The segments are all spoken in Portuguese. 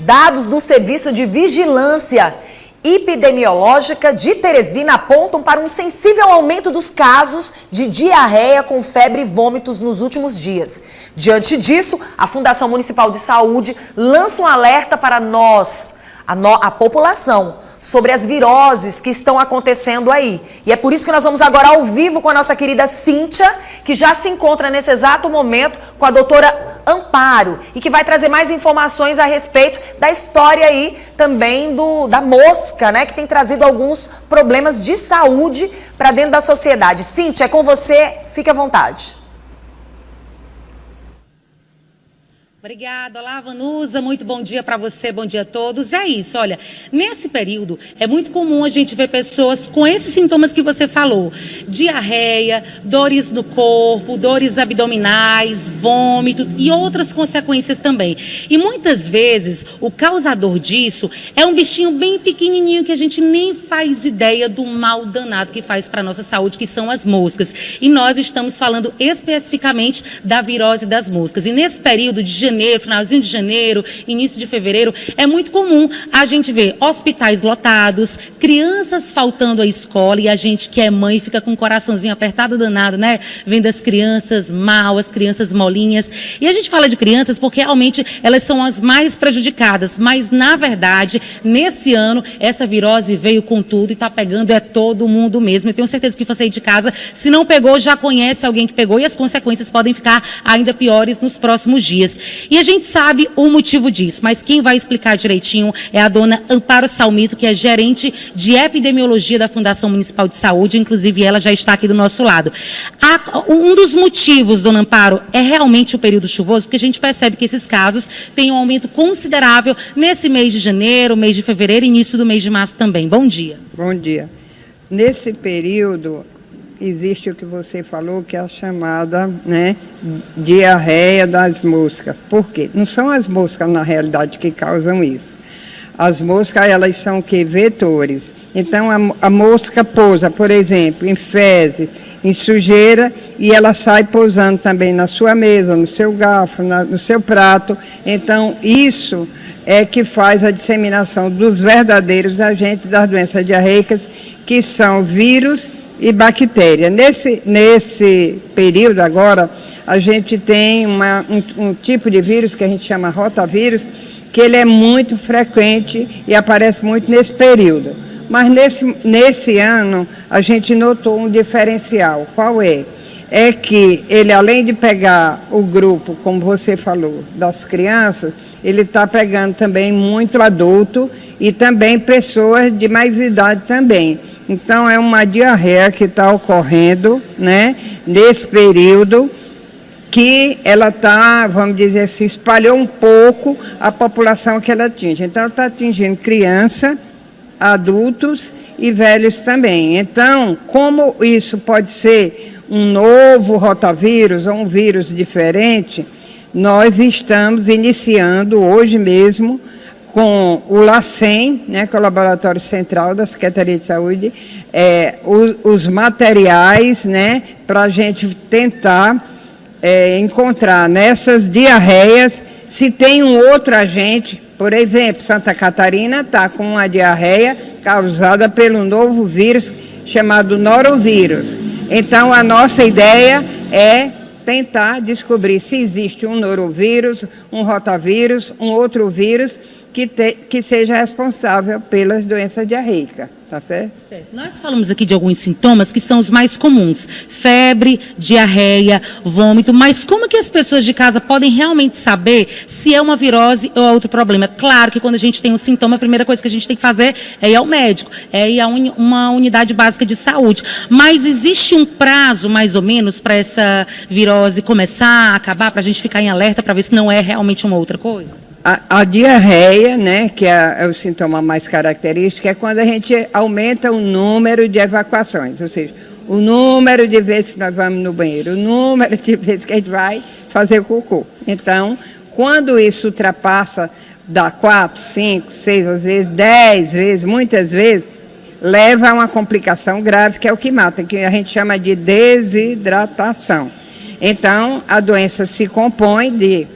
Dados do Serviço de Vigilância Epidemiológica de Teresina apontam para um sensível aumento dos casos de diarreia com febre e vômitos nos últimos dias. Diante disso, a Fundação Municipal de Saúde lança um alerta para nós, a população, sobre as viroses que estão acontecendo aí. E é por isso que nós vamos agora ao vivo com a nossa querida Cíntia, que já se encontra nesse exato momento com a doutora Amparo e que vai trazer mais informações a respeito da história aí também da mosca, né, que tem trazido alguns problemas de saúde para dentro da sociedade. Cíntia, é com você, fique à vontade. Obrigada. Olá, Vanusa, muito bom dia para você, bom dia a todos. É isso, olha, nesse período é muito comum a gente ver pessoas com esses sintomas que você falou, diarreia, dores no corpo, dores abdominais, vômito e outras consequências também. E muitas vezes o causador disso é um bichinho bem pequenininho que a gente nem faz ideia do mal danado que faz para a nossa saúde, que são as moscas. E nós estamos falando especificamente da virose das moscas. E nesse período de janeiro, finalzinho de janeiro, início de fevereiro, é muito comum a gente ver hospitais lotados, crianças faltando à escola e a gente que é mãe fica com o coraçãozinho apertado danado, né? Vendo as crianças mal, as crianças molinhas. E a gente fala de crianças porque realmente elas são as mais prejudicadas, mas na verdade, nesse ano, essa virose veio com tudo e está pegando todo mundo mesmo. Eu tenho certeza que você aí de casa, se não pegou, já conhece alguém que pegou e as consequências podem ficar ainda piores nos próximos dias. E a gente sabe o motivo disso, mas quem vai explicar direitinho é a dona Amparo Salmito, que é gerente de epidemiologia da Fundação Municipal de Saúde, inclusive ela já está aqui do nosso lado. Um dos motivos, dona Amparo, é realmente o período chuvoso, porque a gente percebe que esses casos têm um aumento considerável nesse mês de janeiro, mês de fevereiro e início do mês de março também. Bom dia. Bom dia. Nesse período, existe o que você falou, que é a chamada, né, diarreia das moscas. Por quê? Não são as moscas, na realidade, que causam isso. As moscas, elas são o quê? Vetores. Então, a mosca pousa, por exemplo, em fezes, em sujeira, e ela sai pousando também na sua mesa, no seu garfo, no seu prato. Então, isso é que faz a disseminação dos verdadeiros agentes das doenças diarreicas, que são vírus e bactéria. Nesse período agora, a gente tem um tipo de vírus que a gente chama rotavírus, que ele é muito frequente e aparece muito nesse período. Mas nesse ano, a gente notou um diferencial. Qual é? É que ele, além de pegar o grupo, como você falou, das crianças, ele está pegando também muito adulto e também pessoas de mais idade também. Então, é uma diarreia que está ocorrendo, né, nesse período, que ela está, vamos dizer assim, espalhou um pouco a população que ela atinge. Então, ela está atingindo criança, adultos e velhos também. Então, como isso pode ser um novo rotavírus ou um vírus diferente, nós estamos iniciando hoje mesmo com o LACEN, né, que é o Laboratório Central da Secretaria de Saúde, os materiais, né, para a gente tentar encontrar nessas diarreias se tem um outro agente. Por exemplo, Santa Catarina está com uma diarreia causada pelo novo vírus chamado norovírus. Então, a nossa ideia é tentar descobrir se existe um norovírus, um rotavírus, um outro vírus que seja responsável pelas doenças diarreicas, tá certo? Certo. Nós falamos aqui de alguns sintomas que são os mais comuns, febre, diarreia, vômito, mas como que as pessoas de casa podem realmente saber se é uma virose ou outro problema? Claro que quando a gente tem um sintoma, a primeira coisa que a gente tem que fazer é ir ao médico, é ir a uma unidade básica de saúde, mas existe um prazo mais ou menos para essa virose começar, acabar, para a gente ficar em alerta para ver se não é realmente uma outra coisa? A diarreia, né, que é o sintoma mais característico, é quando a gente aumenta o número de evacuações, ou seja, o número de vezes que nós vamos no banheiro, o número de vezes que a gente vai fazer cocô. Então, quando isso ultrapassa, dá 4, 5, 6, às vezes 10 vezes, muitas vezes, leva a uma complicação grave, que é o que mata, que a gente chama de desidratação. Então, a doença se compõe de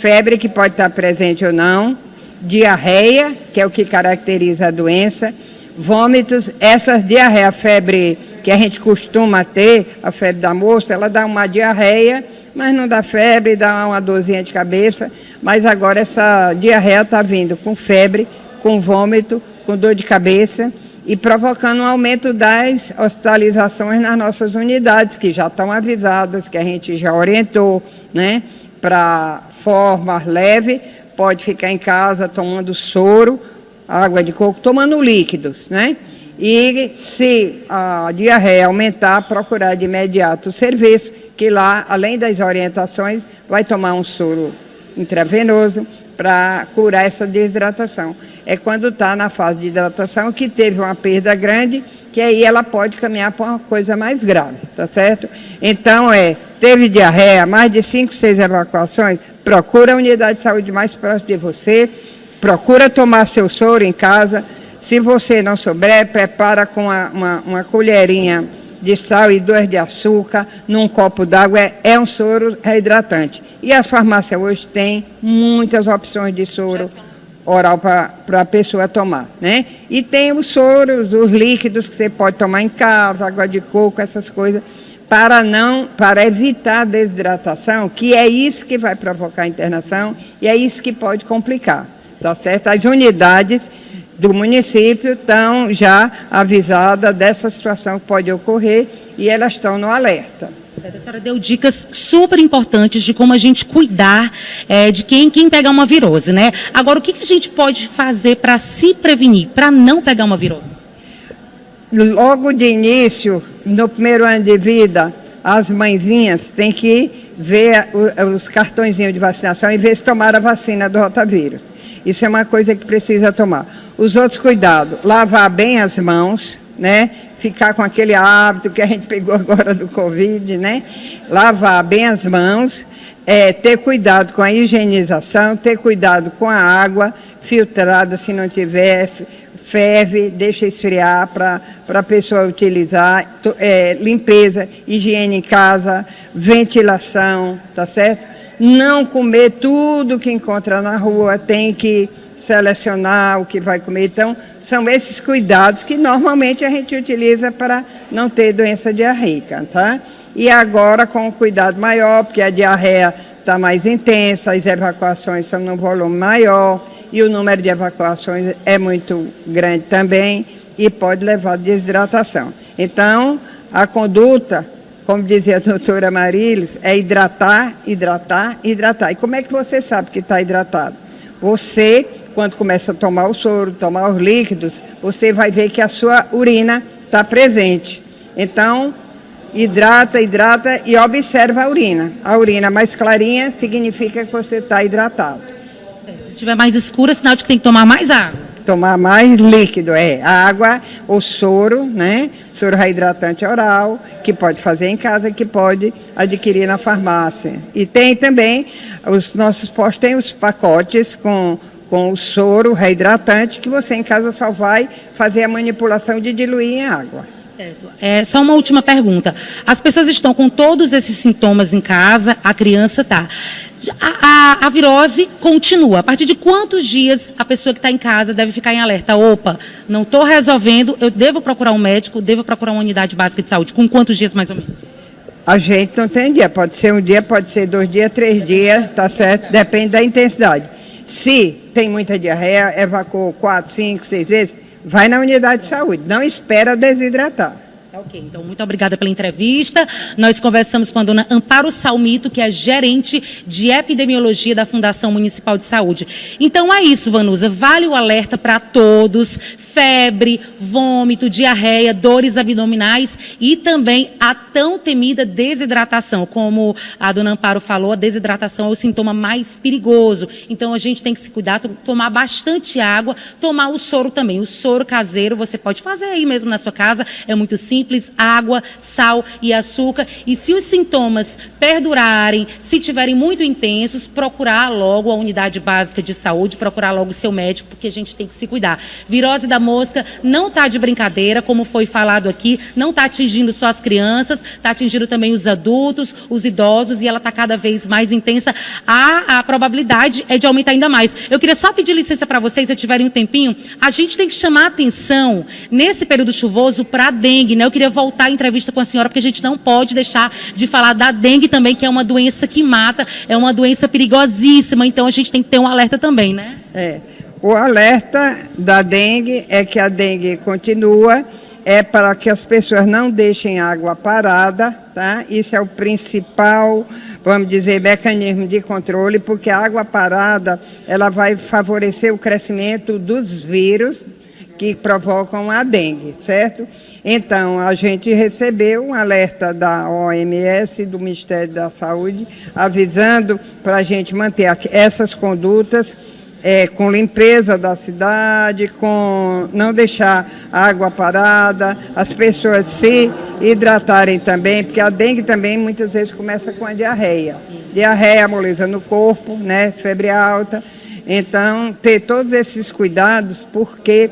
febre, que pode estar presente ou não, diarreia, que é o que caracteriza a doença, vômitos, essas diarreia, a febre que a gente costuma ter, a febre da moça, ela dá uma diarreia, mas não dá febre, dá uma dorzinha de cabeça, mas agora essa diarreia está vindo com febre, com vômito, com dor de cabeça e provocando um aumento das hospitalizações nas nossas unidades, que já estão avisadas, que a gente já orientou, né, para forma leve, pode ficar em casa tomando soro, água de coco, tomando líquidos, né? E se a diarreia aumentar, procurar de imediato o serviço, que lá, além das orientações, vai tomar um soro intravenoso para curar essa desidratação. É quando está na fase de hidratação que teve uma perda grande, que aí ela pode caminhar para uma coisa mais grave, tá certo? Então, teve diarreia, mais de 5, 6 evacuações, procura a unidade de saúde mais próxima de você, procura tomar seu soro em casa. Se você não souber, prepara com uma colherinha de sal e 2 de açúcar, num copo d'água, é um soro reidratante. E as farmácias hoje têm muitas opções de soro oral para a pessoa tomar, né? E tem os soros, os líquidos que você pode tomar em casa, água de coco, essas coisas, para evitar a desidratação, que é isso que vai provocar a internação e é isso que pode complicar, tá certo? As unidades do município estão já avisadas dessa situação que pode ocorrer e elas estão no alerta. A senhora deu dicas super importantes de como a gente cuidar de quem pegar uma virose, né? Agora, o que a gente pode fazer para se prevenir, para não pegar uma virose? Logo de início, no primeiro ano de vida, as mãezinhas têm que ver os cartõezinhos de vacinação e ver se tomaram a vacina do rotavírus. Isso é uma coisa que precisa tomar. Os outros cuidados, lavar bem as mãos, né? Ficar com aquele hábito que a gente pegou agora do Covid, né? Lavar bem as mãos, ter cuidado com a higienização, ter cuidado com a água filtrada, se não tiver, ferve, deixa esfriar para a pessoa utilizar, limpeza, higiene em casa, ventilação, tá certo? Não comer tudo que encontra na rua, tem que selecionar o que vai comer. Então, são esses cuidados que normalmente a gente utiliza para não ter doença diarreica, tá? E agora com um cuidado maior, porque a diarreia está mais intensa, as evacuações são num volume maior e o número de evacuações é muito grande também e pode levar a desidratação. Então, a conduta, como dizia a doutora Marilis, é hidratar, hidratar, hidratar. E como é que você sabe que está hidratado? Você, quando começa a tomar o soro, tomar os líquidos, você vai ver que a sua urina está presente. Então, hidrata, hidrata e observa a urina. A urina mais clarinha significa que você está hidratado. Se estiver mais escura, é sinal de que tem que tomar mais água. Tomar mais líquido, a água, o soro, né? Soro reidratante oral, que pode fazer em casa, que pode adquirir na farmácia. E tem também, os nossos postos têm os pacotes com o soro reidratante, que você em casa só vai fazer a manipulação de diluir em água. Certo. Só uma última pergunta. As pessoas estão com todos esses sintomas em casa, a criança está. A virose continua. A partir de quantos dias a pessoa que está em casa deve ficar em alerta? Opa, não estou resolvendo, eu devo procurar um médico, devo procurar uma unidade básica de saúde. Com quantos dias mais ou menos? A gente não tem dia, pode ser um dia, pode ser 2 dias, 3 dias, tá certo? Depende da intensidade. Se tem muita diarreia, evacuou 4, 5, 6 vezes, vai na unidade de saúde, não espera desidratar. Ok, então muito obrigada pela entrevista. Nós conversamos com a dona Amparo Salmito, que é gerente de epidemiologia da Fundação Municipal de Saúde. Então é isso, Vanusa, vale o alerta para todos: febre, vômito, diarreia, dores abdominais e também a tão temida desidratação. Como a dona Amparo falou, a desidratação é o sintoma mais perigoso. Então a gente tem que se cuidar, tomar bastante água, tomar o soro também. O soro caseiro você pode fazer aí mesmo na sua casa, é muito simples. Água, sal e açúcar. E se os sintomas perdurarem, se tiverem muito intensos, procurar logo a unidade básica de saúde, procurar logo o seu médico, porque a gente tem que se cuidar. Virose da mosca não está de brincadeira, como foi falado aqui, não está atingindo só as crianças, está atingindo também os adultos, os idosos, e ela está cada vez mais intensa. A probabilidade é de aumentar ainda mais. Eu queria só pedir licença para vocês, se tiverem um tempinho, a gente tem que chamar a atenção, nesse período chuvoso, para a dengue, né? Eu queria voltar à entrevista com a senhora, porque a gente não pode deixar de falar da dengue também, que é uma doença que mata, é uma doença perigosíssima, então a gente tem que ter um alerta também, né? O alerta da dengue é que a dengue continua, é para que as pessoas não deixem água parada, tá? Isso é o principal, vamos dizer, mecanismo de controle, porque a água parada, ela vai favorecer o crescimento dos vírus que provocam a dengue, certo? Então, a gente recebeu um alerta da OMS, do Ministério da Saúde, avisando para a gente manter essas condutas, com limpeza da cidade, com não deixar a água parada, as pessoas se hidratarem também, porque a dengue também muitas vezes começa com a diarreia. Diarreia, moleza no corpo, né, febre alta. Então, ter todos esses cuidados, porque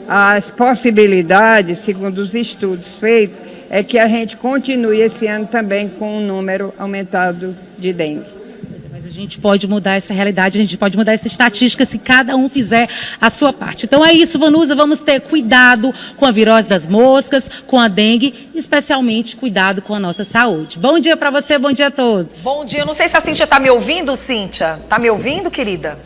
as possibilidades, segundo os estudos feitos, é que a gente continue esse ano também com um número aumentado de dengue. A gente pode mudar essa realidade, a gente pode mudar essa estatística se cada um fizer a sua parte. Então é isso, Vanusa, vamos ter cuidado com a virose das moscas, com a dengue, especialmente cuidado com a nossa saúde. Bom dia para você, bom dia a todos. Bom dia, eu não sei se a Cíntia está me ouvindo, Cíntia. Está me ouvindo, querida?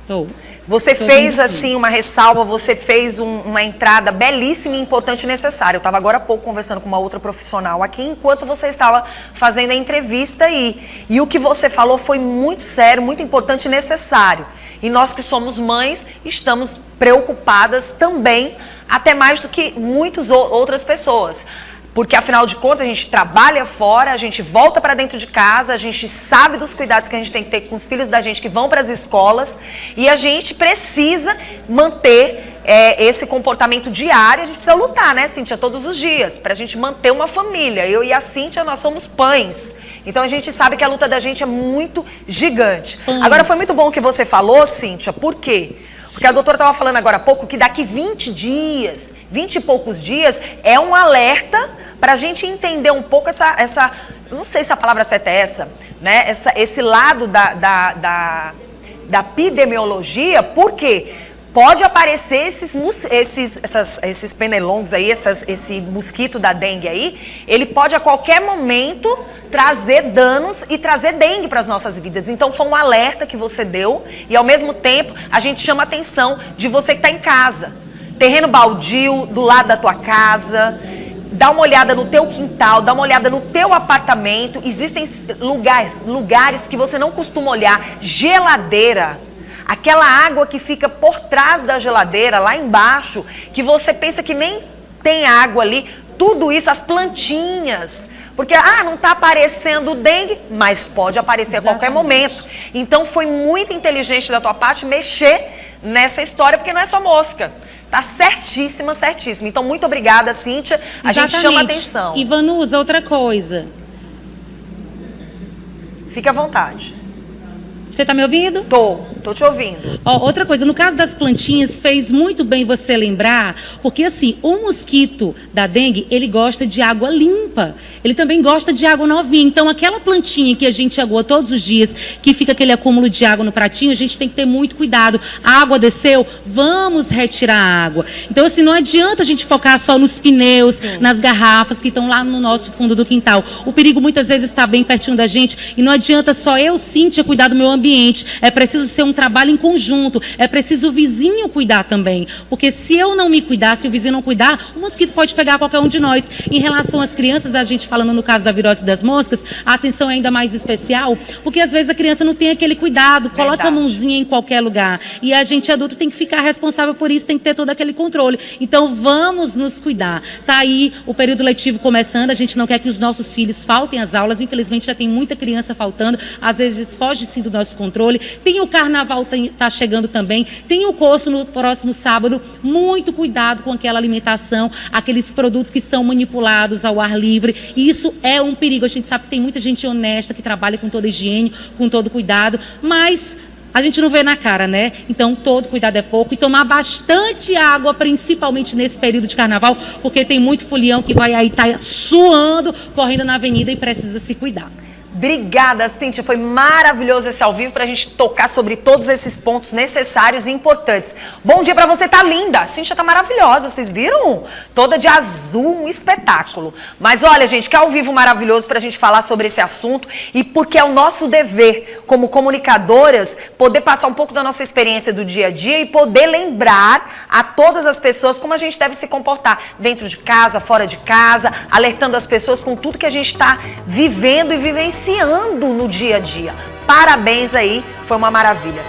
Estou. Você fez, assim, uma ressalva, você fez uma entrada belíssima e importante e necessária. Eu estava agora há pouco conversando com uma outra profissional aqui, enquanto você estava fazendo a entrevista aí. E o que você falou foi muito sério, muito importante e necessário. E nós que somos mães, estamos preocupadas também, até mais do que muitas outras pessoas. Porque, afinal de contas, a gente trabalha fora, a gente volta para dentro de casa, a gente sabe dos cuidados que a gente tem que ter com os filhos da gente que vão para as escolas, e a gente precisa manter esse comportamento diário. A gente precisa lutar, né, Cíntia, todos os dias, para a gente manter uma família. Eu e a Cíntia, nós somos pães. Então, a gente sabe que a luta da gente é muito gigante. Agora, foi muito bom o que você falou, Cíntia, por quê? Porque a doutora estava falando agora há pouco que daqui 20 dias, 20 e poucos dias, é um alerta para a gente entender um pouco essa, não sei se a palavra certa é essa, né? Esse lado da epidemiologia, porque pode aparecer esses pernilongos aí, esse mosquito da dengue aí, ele pode a qualquer momento trazer danos e trazer dengue para as nossas vidas. Então foi um alerta que você deu e ao mesmo tempo a gente chama a atenção de você que está em casa. Terreno baldio do lado da tua casa, dá uma olhada no teu quintal, dá uma olhada no teu apartamento. Existem lugares que você não costuma olhar, geladeira. Aquela água que fica por trás da geladeira, lá embaixo, que você pensa que nem tem água ali, tudo isso, as plantinhas. Porque, não está aparecendo dengue, mas pode aparecer a qualquer momento. Então, foi muito inteligente da tua parte mexer nessa história, porque não é só mosca. Tá certíssima, certíssima. Então, muito obrigada, Cíntia. A gente chama a atenção. E, Vanusa, outra coisa. Fique à vontade. Você está me ouvindo? Tô te ouvindo. Outra coisa, no caso das plantinhas, fez muito bem você lembrar, porque assim, o mosquito da dengue, ele gosta de água limpa, ele também gosta de água novinha. Então, aquela plantinha que a gente agoa todos os dias, que fica aquele acúmulo de água no pratinho, a gente tem que ter muito cuidado. A água desceu, vamos retirar a água. Então, assim, não adianta a gente focar só nos pneus, sim, nas garrafas que estão lá no nosso fundo do quintal. O perigo muitas vezes está bem pertinho da gente e não adianta só eu, Cíntia, cuidar do meu ambiente. É preciso ser um trabalho em conjunto, é preciso o vizinho cuidar também, porque se eu não me cuidar, se o vizinho não cuidar, o mosquito pode pegar qualquer um de nós. Em relação às crianças, a gente falando no caso da virose das moscas, a atenção é ainda mais especial, porque às vezes a criança não tem aquele cuidado, coloca a mãozinha em qualquer lugar, e a gente adulto tem que ficar responsável por isso, tem que ter todo aquele controle. Então vamos nos cuidar. Tá aí o período letivo começando, a gente não quer que os nossos filhos faltem às aulas, infelizmente já tem muita criança faltando, às vezes foge sim do nosso controle. Tem o carnaval tá chegando também, tem o curso no próximo sábado. Muito cuidado com aquela alimentação, aqueles produtos que são manipulados ao ar livre, e isso é um perigo. A gente sabe que tem muita gente honesta que trabalha com toda higiene, com todo cuidado, mas a gente não vê na cara, né? Então, todo cuidado é pouco. E tomar bastante água, principalmente nesse período de carnaval, porque tem muito folião que vai aí tá suando, correndo na avenida e precisa se cuidar. Obrigada, Cíntia. Foi maravilhoso esse ao vivo pra gente tocar sobre todos esses pontos necessários e importantes. Bom dia pra você, tá linda. A Cíntia tá maravilhosa, vocês viram? Toda de azul, um espetáculo. Mas olha, gente, que ao vivo maravilhoso pra gente falar sobre esse assunto e porque é o nosso dever, como comunicadoras, poder passar um pouco da nossa experiência do dia a dia e poder lembrar a todas as pessoas como a gente deve se comportar dentro de casa, fora de casa, alertando as pessoas com tudo que a gente tá vivendo e vivenciando no dia a dia. Parabéns aí, foi uma maravilha.